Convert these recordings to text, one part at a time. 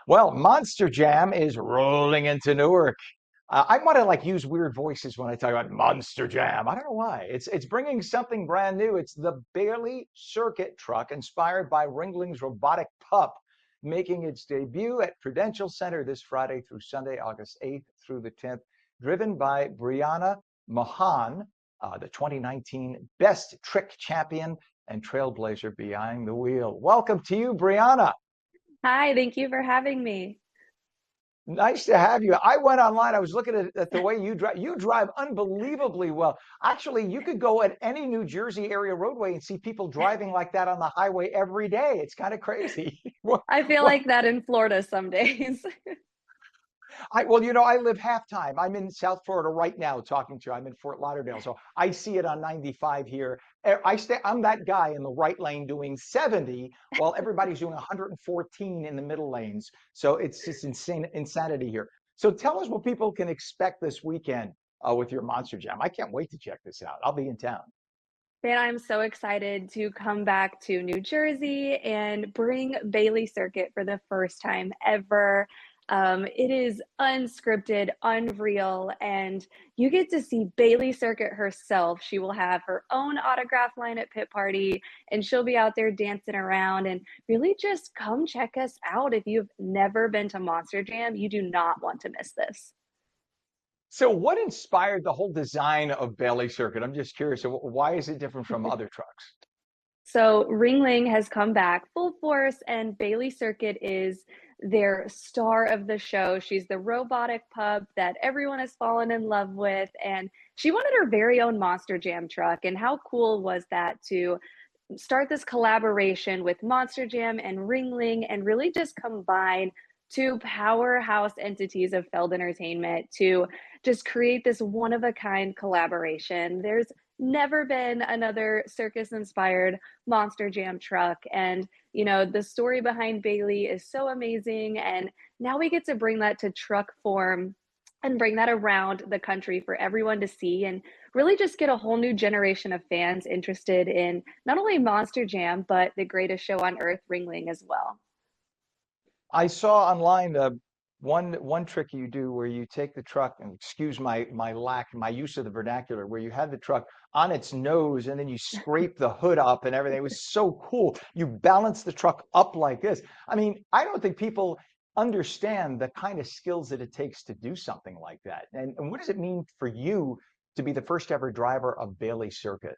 Well, Monster Jam is rolling into Newark. I want to like use weird voices when I talk about Monster Jam. I don't know why. It's bringing something brand new. It's the Bailey Circuit truck inspired by Ringling's robotic pup, making its debut at Prudential Center this Friday through Sunday, August 8th through the 10th. Driven by Brianna Mahon, the 2019 Best Trick Champion and Trailblazer behind the wheel. Welcome to you, Brianna. Hi, thank you for having me. Nice to have you. I went online. I was looking at the way you drive. You drive unbelievably well. Actually, you could go at any New Jersey area roadway and see people driving like that on the highway every day. It's kind of crazy. What, I feel what, like that in Florida some days. well, I live halftime. I'm in South Florida right now talking to you. I'm in Fort Lauderdale, so I see it on 95 here. I'm that guy in the right lane doing 70 while everybody's doing 114 in the middle lanes. So it's just insane insanity here. So tell us what people can expect this weekend with your Monster Jam. I can't wait to check this out. I'll be in town. Man, I'm so excited to come back to New Jersey and bring Bailey Circuit for the first time ever. It is unscripted, unreal, and you get to see Bailey Circuit herself. She will have her own autograph line at Pit Party, and she'll be out there dancing around. And really, just come check us out. If you've never been to Monster Jam, you do not want to miss this. So what inspired the whole design of Bailey Circuit? I'm just curious. So why is it different from other trucks? So Ringling has come back full force, and Bailey Circuit is their star of the show. She's the robotic pup that everyone has fallen in love with, and she wanted her very own Monster Jam truck. And how cool was that to start this collaboration with Monster Jam and Ringling and really just combine two powerhouse entities of Feld Entertainment to just create this one of a kind collaboration. There's never been another circus inspired Monster Jam truck. And, the story behind Bailey is so amazing. And now we get to bring that to truck form and bring that around the country for everyone to see and really just get a whole new generation of fans interested in not only Monster Jam, but the greatest show on earth, Ringling, as well. I saw online one trick you do where you take the truck, and excuse my use of the vernacular, where you had the truck on its nose and then you scrape the hood up and everything. It was so cool. You balance the truck up like this. I mean, I don't think people understand the kind of skills that it takes to do something like that. And what does it mean for you to be the first ever driver of Bailey Circuit?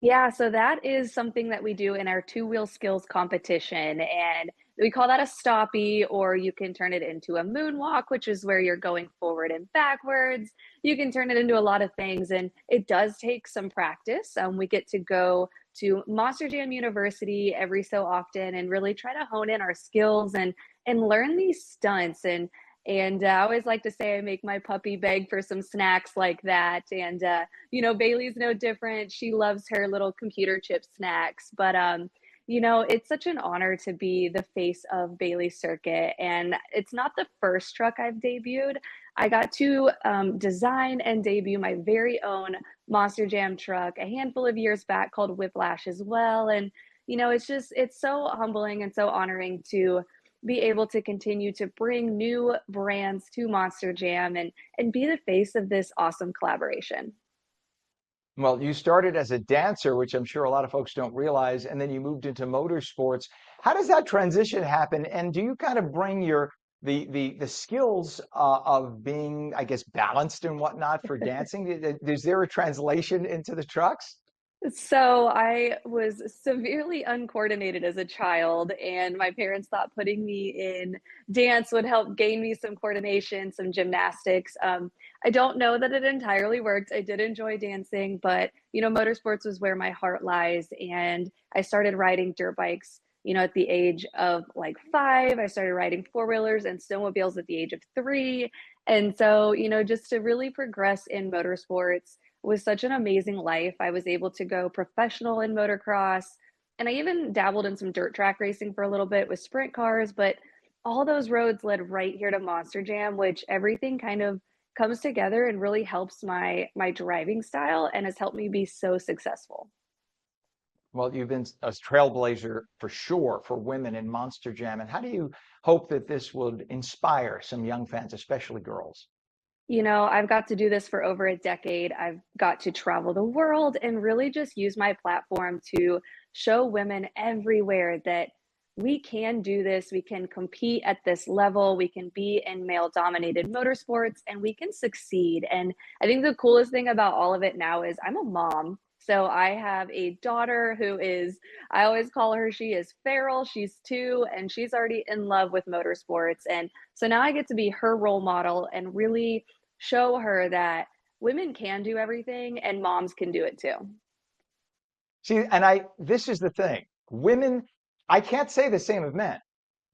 Yeah, so that is something that we do in our two-wheel skills competition, and we call that a stoppie, or you can turn it into a moonwalk, which is where you're going forward and backwards. You can turn it into a lot of things, and it does take some practice. We get to go to Monster Jam University every so often and really try to hone in our skills and learn these stunts and I always like to say I make my puppy beg for some snacks like that. And Bailey's no different. She loves her little computer chip snacks. But it's such an honor to be the face of Bailey Circuit. And it's not the first truck I've debuted. I got to design and debut my very own Monster Jam truck a handful of years back called Whiplash as well. And it's so humbling and so honoring to be able to continue to bring new brands to Monster Jam and be the face of this awesome collaboration. Well, you started as a dancer, which I'm sure a lot of folks don't realize, and then you moved into motorsports. How does that transition happen? And do you kind of bring your the skills of being, I guess, balanced and whatnot for dancing? Is there a translation into the trucks? So I was severely uncoordinated as a child, and my parents thought putting me in dance would help gain me some coordination, some gymnastics. I don't know that it entirely worked. I did enjoy dancing, but motorsports was where my heart lies, and I started riding dirt bikes. At the age of like 5, I started riding four-wheelers and snowmobiles at the age of 3. And so, just to really progress in motorsports was such an amazing life. I was able to go professional in motocross, and I even dabbled in some dirt track racing for a little bit with sprint cars, but all those roads led right here to Monster Jam, which everything kind of comes together and really helps my driving style and has helped me be so successful. Well, you've been a trailblazer for sure for women in Monster Jam. And how do you hope that this would inspire some young fans, especially girls? I've got to do this for over a decade. I've got to travel the world and really just use my platform to show women everywhere that we can do this. We can compete at this level. We can be in male dominated motorsports and we can succeed. And I think the coolest thing about all of it now is I'm a mom. So I have a daughter who is, I always call her, she is feral. She's 2 and she's already in love with motorsports. And so now I get to be her role model and really show her that women can do everything and moms can do it too. See, and this is the thing. Women, I can't say the same of men.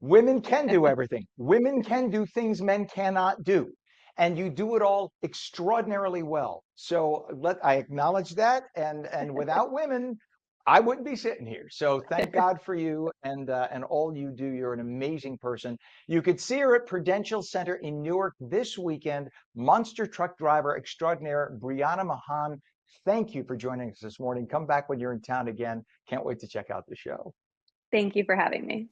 Women can do everything. Women can do things men cannot do. And you do it all extraordinarily well. So I acknowledge that. And without women, I wouldn't be sitting here. So thank God for you and all you do. You're an amazing person. You could see her at Prudential Center in Newark this weekend. Monster truck driver extraordinaire Brianna Mahon. Thank you for joining us this morning. Come back when you're in town again. Can't wait to check out the show. Thank you for having me.